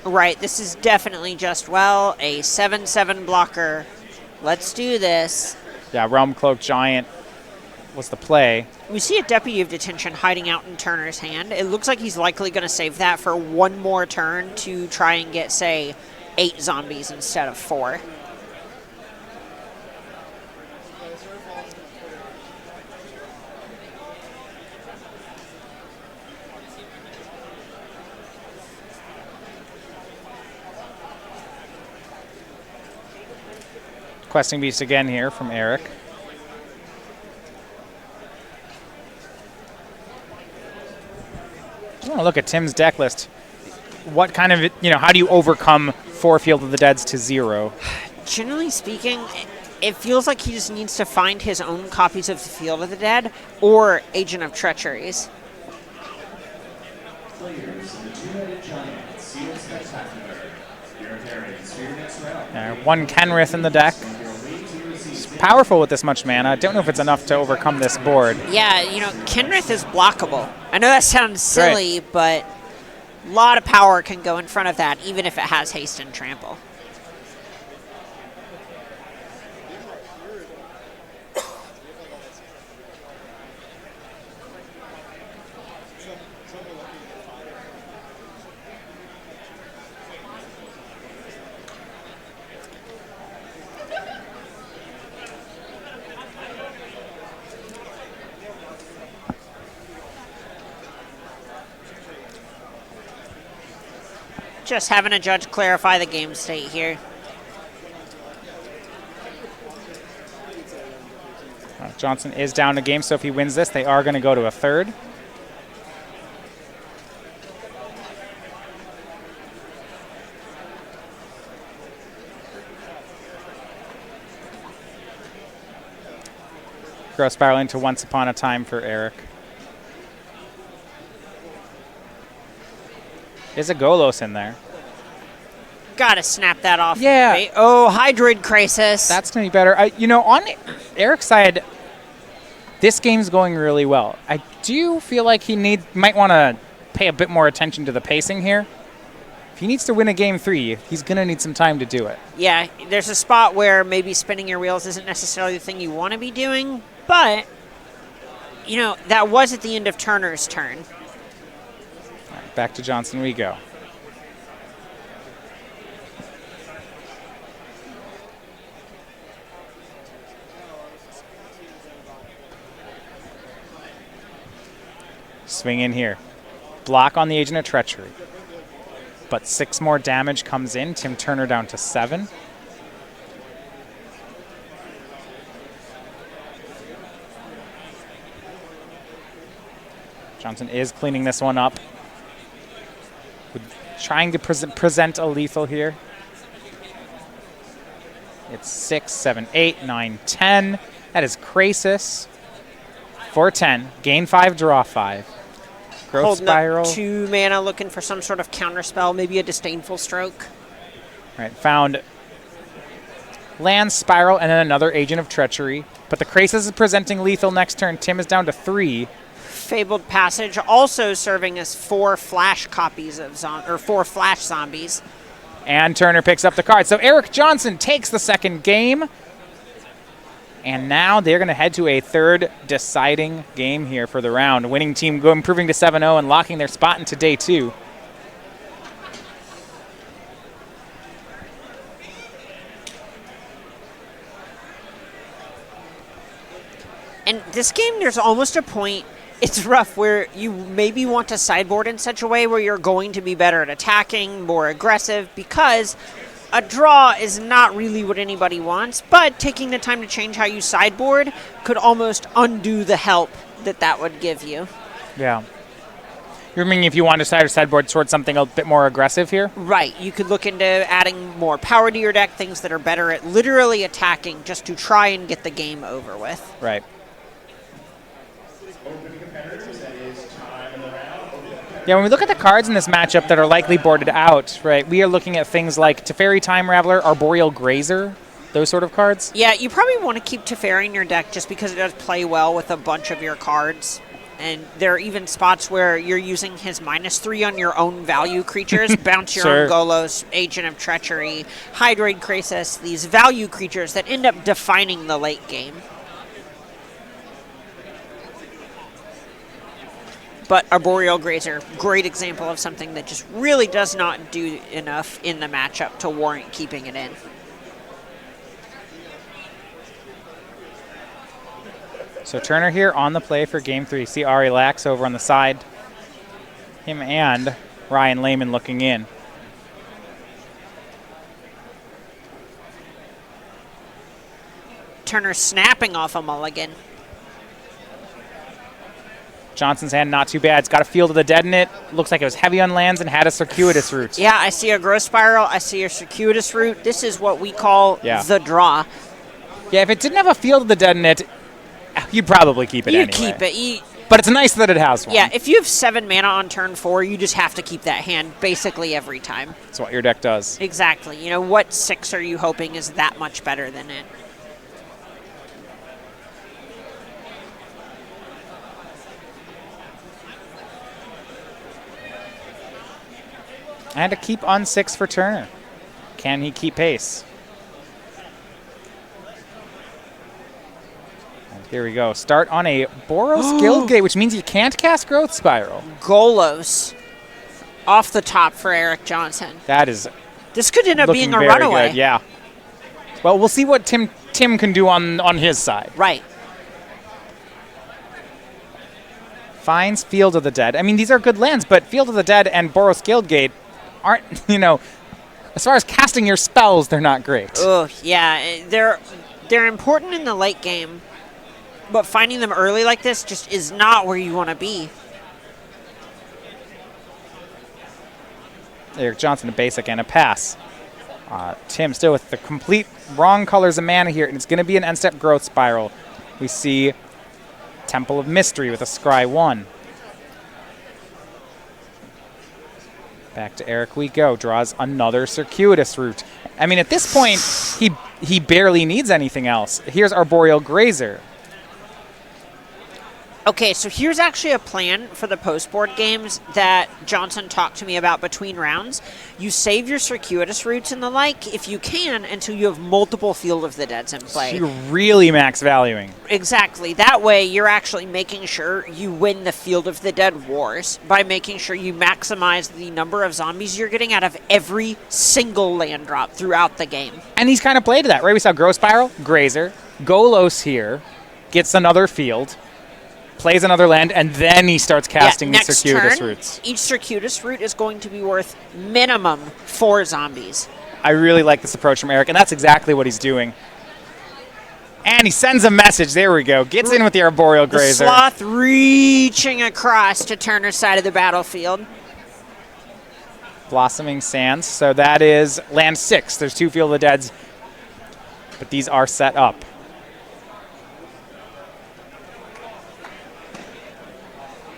Right. This is definitely just, a 7/7 blocker. Let's do this. Yeah, Realm Cloak Giant was the play. We see a Deputy of Detention hiding out in Turner's hand. It looks like he's likely going to save that for one more turn to try and get, say, 8 zombies instead of 4. Questing Beast again here from Eric. I want to look at Tim's deck list. What kind of, how do you overcome 4 Field of the Deads to 0? Generally speaking, it feels like he just needs to find his own copies of the Field of the Dead or Agent of Treacheries. Players in the Two-Headed Giant, Sealed Spectacular. Your appearance for your next round. One Kenrith in the deck. It's powerful with this much mana. I don't know if it's enough to overcome this board. Yeah, Kenrith is blockable. I know that sounds silly, but a lot of power can go in front of that, even if it has haste and trample. Just having a judge clarify the game state here. Johnson is down a game, so if he wins this, they are going to go to a third. Growth spiraling to Once Upon a Time for Eric. Is a Golos in there? Gotta snap that off. Yeah. Oh, Hydroid Crisis. That's going to be better. On Eric's side, this game's going really well. I do feel like he might want to pay a bit more attention to the pacing here. If he needs to win a game 3, he's going to need some time to do it. Yeah, there's a spot where maybe spinning your wheels isn't necessarily the thing you want to be doing, but, that was at the end of Turner's turn. All right, back to Johnson we go. Swing in here. Block on the Agent of Treachery. But 6 more damage comes in. Tim Turner down to 7. Johnson is cleaning this one up. Trying to present a lethal here. It's 6, 7, 8, 9, 10. That is Crisis. 4-10. Gain 5, draw 5. Growth Holding Spiral. up 2 mana, looking for some sort of counterspell, maybe a Disdainful Stroke. Right, found Land Spiral and then another Agent of Treachery. But the Krasis is presenting lethal next turn. Tim is down to 3. Fabled Passage, also serving as 4 flash copies of 4 flash zombies. And Turner picks up the card. So Eric Johnson takes the second game. And now they're going to head to a third deciding game here for the round. Winning team improving to 7-0 and locking their spot into day 2. And this game, there's almost a point, it's rough, where you maybe want to sideboard in such a way where you're going to be better at attacking, more aggressive, because a draw is not really what anybody wants, but taking the time to change how you sideboard could almost undo the help that would give you. Yeah. You mean if you want to sideboard towards something a bit more aggressive here? Right. You could look into adding more power to your deck, things that are better at literally attacking just to try and get the game over with. Right. Yeah, when we look at the cards in this matchup that are likely boarded out, right, we are looking at things like Teferi Time Raveler, Arboreal Grazer, those sort of cards. Yeah, you probably want to keep Teferi in your deck just because it does play well with a bunch of your cards. And there are even spots where you're using his -3 on your own value creatures. Bounce your Sure. own Golos, Agent of Treachery, Hydroid Krasis, these value creatures that end up defining the late game. But Arboreal Grazer, great example of something that just really does not do enough in the matchup to warrant keeping it in. So Turner here on the play for game 3. See Ari Lax over on the side. Him and Ryan Layman looking in. Turner snapping off a mulligan. Johnson's hand not too bad. It's got a Field of the Dead in it. Looks like it was heavy on lands and had a Circuitous Route. Yeah, I see a Growth Spiral. I see a Circuitous Route. This is what we call the draw. Yeah, if it didn't have a Field of the Dead in it, you'd probably keep it You anyway. keep it. But it's nice that it has one. Yeah, if you have 7 mana on turn 4, you just have to keep that hand basically every time. That's what your deck does. Exactly. You know, what 6 are you hoping is that much better than it? I had to keep on 6 for Turner. Can he keep pace? And here we go. Start on a Boros Guildgate, which means you can't cast Growth Spiral. Golos off the top for Eric Johnson. That is This could end up looking being a very runaway. good. Yeah. Well, we'll see what Tim can do on his side. Right. Finds Field of the Dead. I mean, these are good lands, but Field of the Dead and Boros Guildgate aren't, as far as casting your spells, they're not great. Oh, yeah. They're important in the late game, but finding them early like this just is not where you want to be. Eric Johnson, a basic and a pass. Tim still with the complete wrong colors of mana here, and it's going to be an end-step Growth Spiral. We see Temple of Mystery with a Scry 1. Back to Eric we go. Draws another Circuitous Route. I mean, at this point, he barely needs anything else. Here's Arboreal Grazer. Okay, so here's actually a plan for the post-board games that Johnson talked to me about between rounds. You save your Circuitous Routes and the like, if you can, until you have multiple Field of the Deads in play. So you're really max valuing. Exactly. That way, you're actually making sure you win the Field of the Dead wars by making sure you maximize the number of zombies you're getting out of every single land drop throughout the game. And he's kind of played to that, right? We saw Growth Spiral, Grazer, Golos here, gets another field, plays another land, and then he starts casting the next Circuitous turn, Routes. Each Circuitous Route is going to be worth minimum 4 zombies. I really like this approach from Eric, and that's exactly what he's doing. And he sends a message. There we go. Gets in with the Arboreal The Grazer. sloth reaching across to Turner's side of the battlefield. Blossoming Sands. So that is land 6. There's 2 Field of the Deads, but these are set up.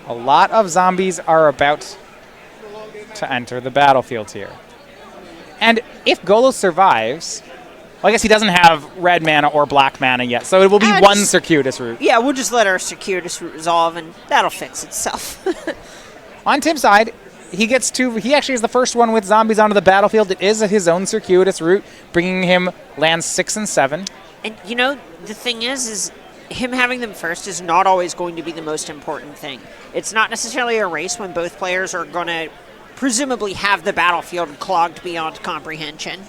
A lot of zombies are about to enter the battlefield here. And if Golos survives, well, I guess he doesn't have red mana or black mana yet, so it will be one circuitous route. Yeah, we'll just let our circuitous route resolve, and that'll fix itself. On Tim's side, he actually is the first one with zombies onto the battlefield. It is his own circuitous route, bringing him lands 6 and 7. And, you know, the thing is him having them first is not always going to be the most important thing. It's not necessarily a race when both players are going to presumably have the battlefield clogged beyond comprehension.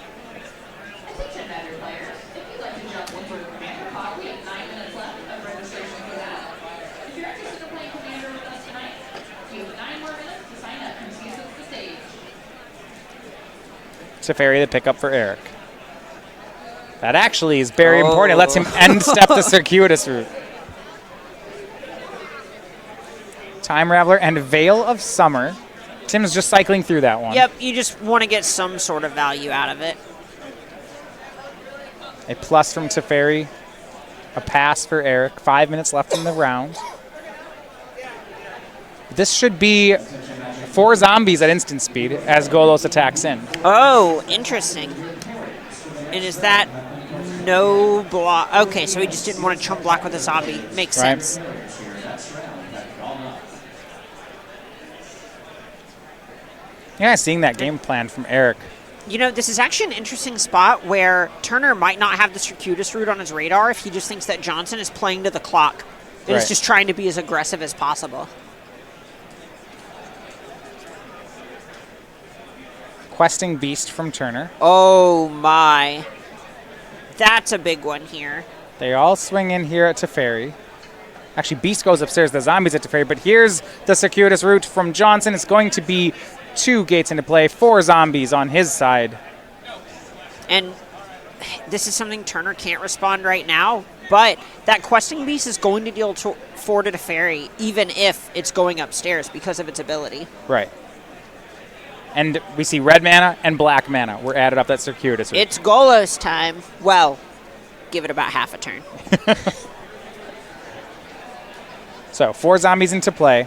Attention, Battery players. If you'd like to jump into Commander Pod, we have 9 minutes left of registration for that. If you're interested in playing Commander with us tonight, you have 9 more minutes to sign up and see us at the stage. Teferi the pickup for Eric. That actually is very important. It lets him end step the circuitous route. Time Raveler and Veil of Summer. Tim's just cycling through that one. Yep, you just want to get some sort of value out of it. A plus from Teferi. A pass for Eric. 5 minutes left in the round. This should be 4 zombies at instant speed as Golos attacks in. Oh, interesting. And is that no block? Okay, so he just didn't want to chump block with a zombie. Makes sense. Yeah, seeing that game plan from Eric. You know, this is actually an interesting spot where Turner might not have the circuitous route on his radar if he just thinks that Johnson is playing to the clock and is just trying to be as aggressive as possible. Questing Beast from Turner. Oh my. That's a big one here. They all swing in here at Teferi. Actually, Beast goes upstairs, the zombies at Teferi, but here's the circuitous route from Johnson. It's going to be 2 gates into play, 4 zombies on his side. And this is something Turner can't respond right now, but that Questing Beast is going to deal 4 to Teferi, even if it's going upstairs because of its ability. Right. And we see red mana and black mana were added up that circuitous route. It's Golos time. Well, give it about half a turn. So 4 zombies into play.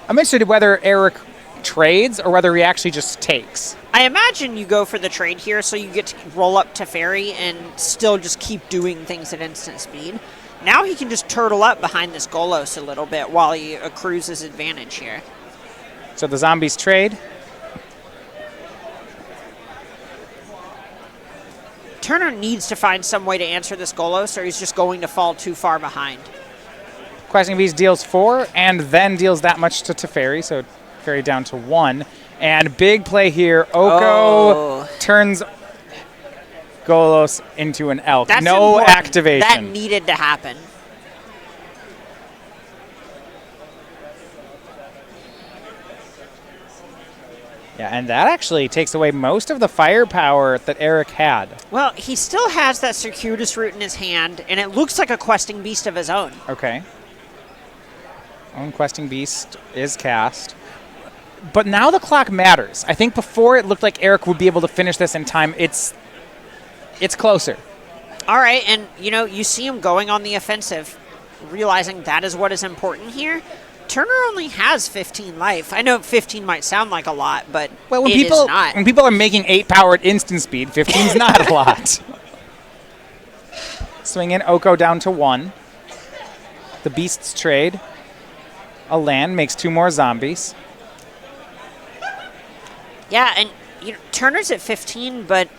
I'm interested in whether Eric trades or whether he actually just takes. I imagine you go for the trade here so you get to roll up Teferi and still just keep doing things at instant speed. Now he can just turtle up behind this Golos a little bit while he accrues his advantage here. So the zombies trade. Turner needs to find some way to answer this Golos or he's just going to fall too far behind. Questing Beast deals 4 and then deals that much to Teferi, so Teferi down to 1. And big play here. Oko turns Golos into an elk. That's no important. activation. That needed to happen. Yeah, and that actually takes away most of the firepower that Eric had. Well, he still has that circuitous route in his hand, and it looks like a Questing Beast of his own. Okay. Own Questing Beast is cast. But now the clock matters. I think before it looked like Eric would be able to finish this in time. It's closer. All right, and you know, you see him going on the offensive, realizing that is what is important here. Turner only has 15 life. I know 15 might sound like a lot, but Well, it is not. when people are making 8 power at instant speed, 15's not a lot. Swing in Oko down to 1. The Beasts trade. A land makes 2 more zombies. Yeah, and you know, Turner's at 15, but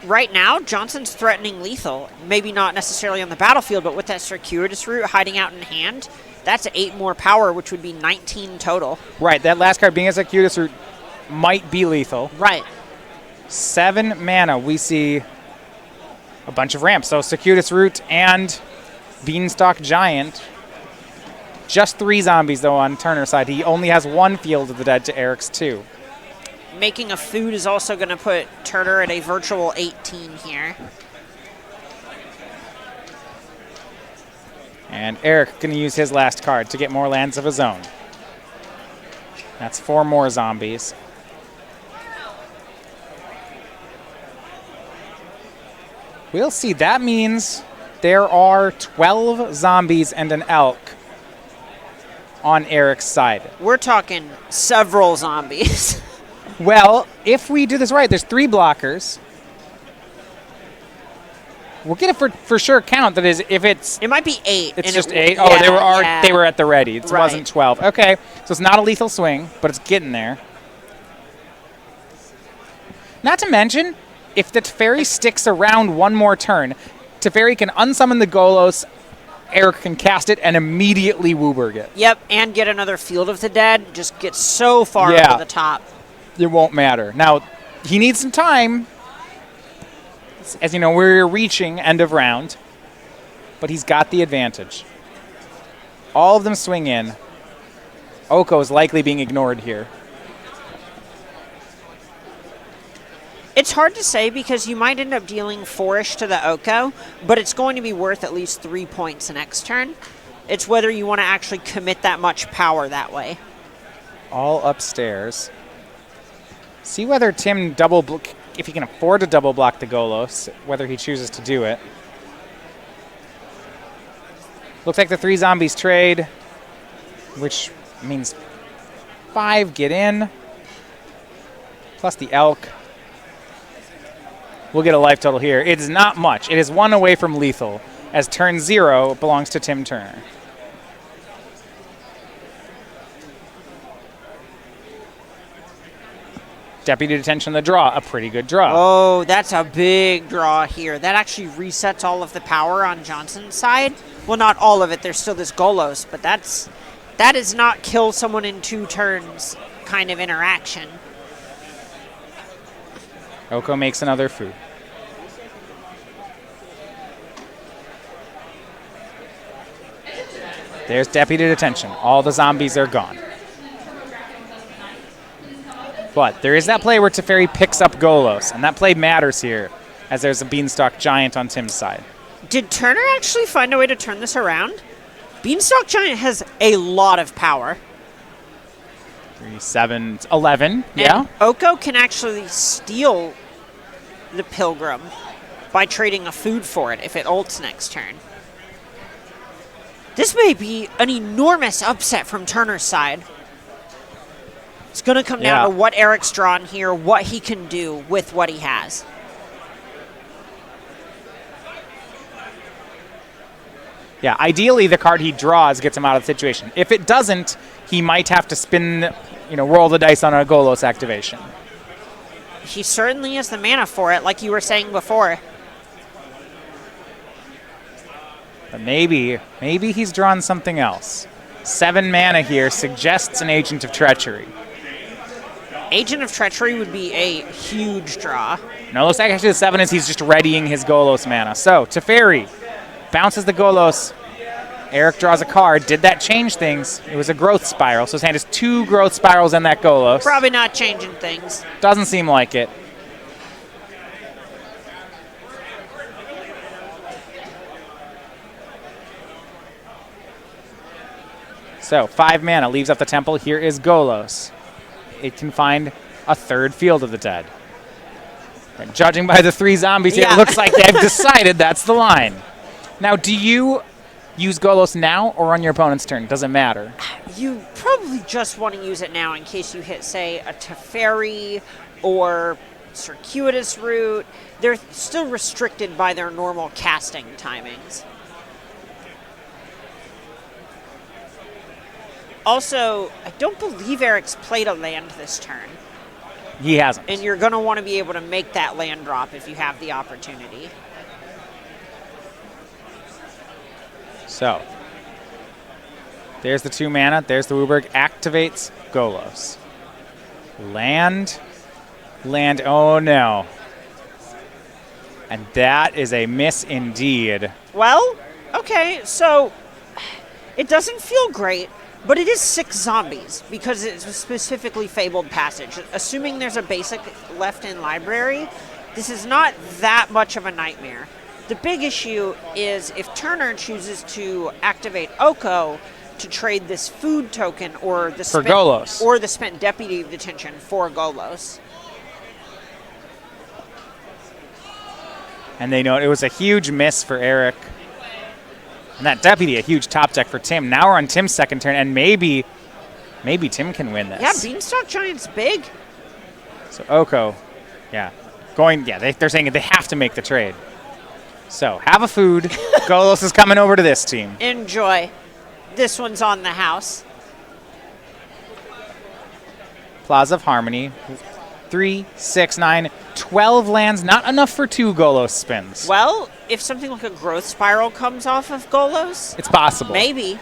right now Johnson's threatening lethal. Maybe not necessarily on the battlefield, but with that circuitous route hiding out in hand, that's 8 more power, which would be 19 total. Right, that last card being a circuitous route might be lethal. Right. 7 mana, we see a bunch of ramps. So circuitous route and Beanstalk Giant. Just 3 zombies, though, on Turner's side. He only has 1 Field of the Dead to Eric's 2. Making a food is also going to put Turner at a virtual 18 here. And Eric going to use his last card to get more lands of his own. That's 4 more zombies. We'll see. That means there are 12 zombies and an elk on Eric's side. We're talking several zombies. Well, if we do this right, there's 3 blockers. We'll get a for sure count. That is, if it's It might be 8. it's and just it, 8. Oh, yeah, they were yeah. they were at the ready. It Right. wasn't 12. Okay, so it's not a lethal swing, but it's getting there. Not to mention, if the Teferi sticks around one more turn, Teferi can unsummon the Golos, Eric can cast it, and immediately Wooburg it. Yep, and get another Field of the Dead. Just get so far Yeah. over the top. It won't matter. Now, he needs some time. As you know, we're reaching end of round, but he's got the advantage. All of them swing in. Oko is likely being ignored here. It's hard to say because you might end up dealing 4-ish to the Oko, but it's going to be worth at least 3 points the next turn. It's whether you want to actually commit that much power that way. All upstairs. See whether Tim if he can afford to double block the Golos, whether he chooses to do it. Looks like the 3 zombies trade, which means 5 get in, plus the elk. We'll get a life total here. It is not much. It is 1 away from lethal, as turn 0 belongs to Tim Turner. Deputy detention on the draw, a pretty good draw. Oh, that's a big draw here. That actually resets all of the power on Johnson's side. Well, not all of it. There's still this Golos, but that is not kill someone in 2 turns kind of interaction. Oko makes another food. There's deputy detention. All the zombies are gone. But there is that play where Teferi picks up Golos, and that play matters here, as there's a Beanstalk Giant on Tim's side. Did Turner actually find a way to turn this around? Beanstalk Giant has a lot of power. 3, 7, 11, yeah. And Oko can actually steal the Pilgrim by trading a food for it if it ults next turn. This may be an enormous upset from Turner's side. It's going to come down to what Eric's drawn here, what he can do with what he has. Yeah, ideally the card he draws gets him out of the situation. If it doesn't, he might have to spin, roll the dice on a Golos activation. He certainly has the mana for it, like you were saying before. But maybe he's drawn something else. 7 mana here suggests an Agent of Treachery. Agent of Treachery would be a huge draw. No, looks like actually the 7 is he's just readying his Golos mana. So, Teferi bounces the Golos. Eric draws a card. Did that change things? It was a growth spiral. So his hand has 2 growth spirals in that Golos. Probably not changing things. Doesn't seem like it. So, 5 mana leaves up the temple. Here is Golos. It can find a 3rd Field of the Dead. And judging by the 3 zombies here, it looks like they've decided that's the line. Now, do you use Golos now or on your opponent's turn? Doesn't matter. You probably just want to use it now in case you hit, say, a Teferi or Circuitous Route. They're still restricted by their normal casting timings. Also, I don't believe Eric's played a land this turn. He hasn't. And you're going to want to be able to make that land drop if you have the opportunity. So, there's the 2 mana. There's the Wooburg. Activates Golos. Land. Oh no. And that is a miss indeed. Well, okay, so it doesn't feel great, but it is 6 zombies because it's a specifically Fabled Passage. Assuming there's a basic left in library, this is not that much of a nightmare. The big issue is if Turner chooses to activate Oko to trade this food token or the Golos. or the spent deputy detention for Golos. And they know it was a huge miss for Eric. And that deputy, a huge top deck for Tim. Now we're on Tim's second turn, and maybe Tim can win this. Yeah, Beanstalk Giant's big. So Oko, they're saying they have to make the trade. So have a food. Golos is coming over to this team. Enjoy. This one's on the house. Plaza of Harmony. 3, 6, 9, 12 lands. Not enough for 2 Golos spins. Well, if something like a growth spiral comes off of Golos, It's possible. maybe.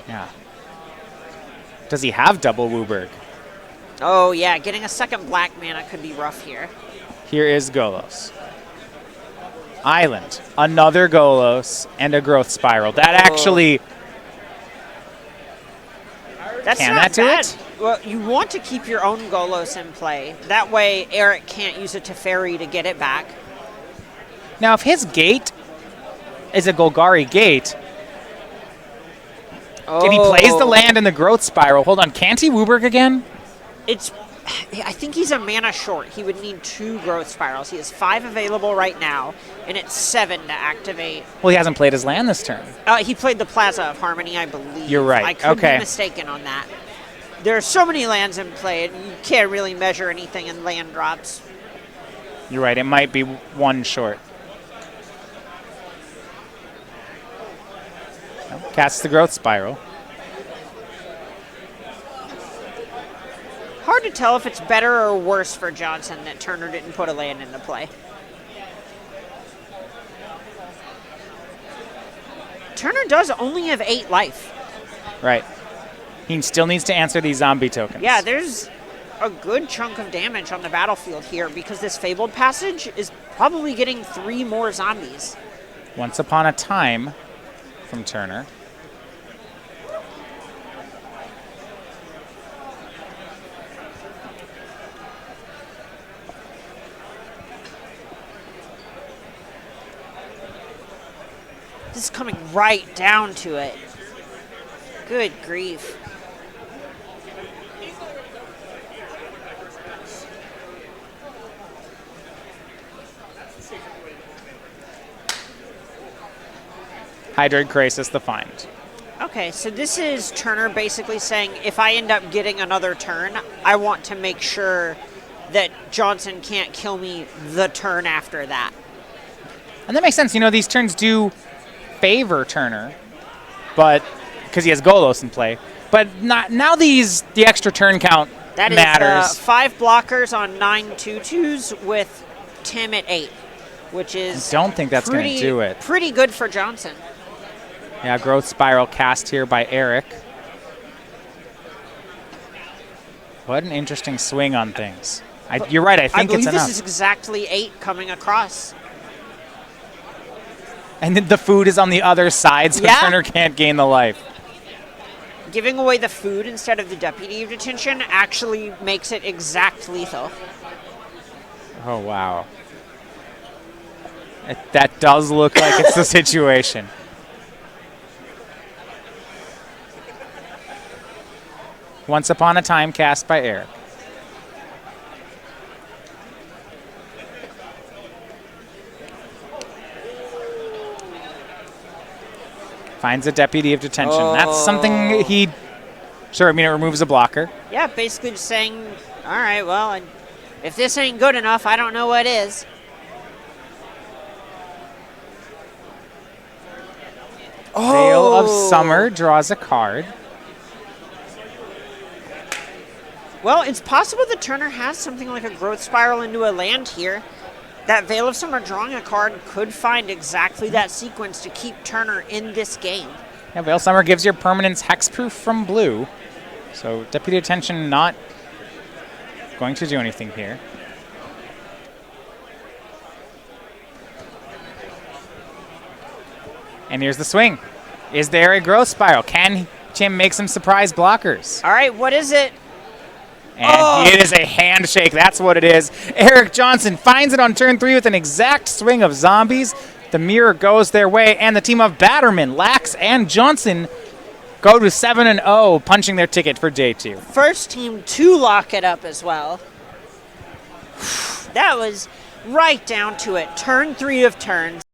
Yeah. Does he have double Wooburg? Oh, yeah, getting a second black mana could be rough here. Here is Golos. Island. Another Golos and a growth spiral. That actually... That's Can not that do bad. it? Well, you want to keep your own Golos in play. That way, Eric can't use a Teferi to get it back. Now, if his gate is a Golgari gate, and he plays the land in the growth spiral, hold on, can't he Wooburg again? I think he's a mana short. He would need 2 growth spirals. He has 5 available right now, and it's 7 to activate. Well, he hasn't played his land this turn. He played the Plaza of Harmony, I believe. You're right. I could Okay. be mistaken on that. There are so many lands in play, and you can't really measure anything in land drops. You're right, it might be 1 short. Casts the growth spiral. Hard to tell if it's better or worse for Johnson that Turner didn't put a land into play. Turner does only have 8 life. Right. He still needs to answer these zombie tokens. Yeah, there's a good chunk of damage on the battlefield here because this Fabled Passage is probably getting 3 more zombies. Once Upon a Time from Turner. This is coming right down to it. Good grief. Hydroid Crisis, the find. Okay, so this is Turner basically saying, if I end up getting another turn, I want to make sure that Johnson can't kill me the turn after that. And that makes sense. You know, these turns do favor Turner, but because he has Golos in play. But not now. The extra turn count That matters. is 5 blockers on 9 2/2s with Tim at 8, which is I don't think that's going to do it. Pretty good for Johnson. Yeah, growth spiral cast here by Eric. What an interesting swing on things. You're right. I think believe it's enough. this is exactly 8 coming across. And then the food is on the other side, so Yeah. Turner can't gain the life. Giving away the food instead of the Deputy of Detention actually makes it exact lethal. Oh, wow. That does look like it's the situation. Once Upon a Time cast by Eric. Finds a Deputy of Detention. That's something he... Sure, I mean, it removes a blocker. Yeah, basically just saying, all right, well, if this ain't good enough, I don't know what is. Veil of Summer draws a card. Well, it's possible that Turner has something like a growth spiral into a land here. That Veil of Summer drawing a card could find exactly that sequence to keep Turner in this game. Yeah, Veil of Summer gives your permanents hexproof from blue. So Deputy Attention not going to do anything here. And here's the swing. Is there a growth spiral? Can Tim make some surprise blockers? All right, what is it? And it is a handshake. That's what it is. Eric Johnson finds it on turn 3 with an exact swing of zombies. The mirror goes their way, and the team of Batterman, Lax, and Johnson go to 7-0, punching their ticket for day 2. First team to lock it up as well. That was right down to it. Turn 3 of turns.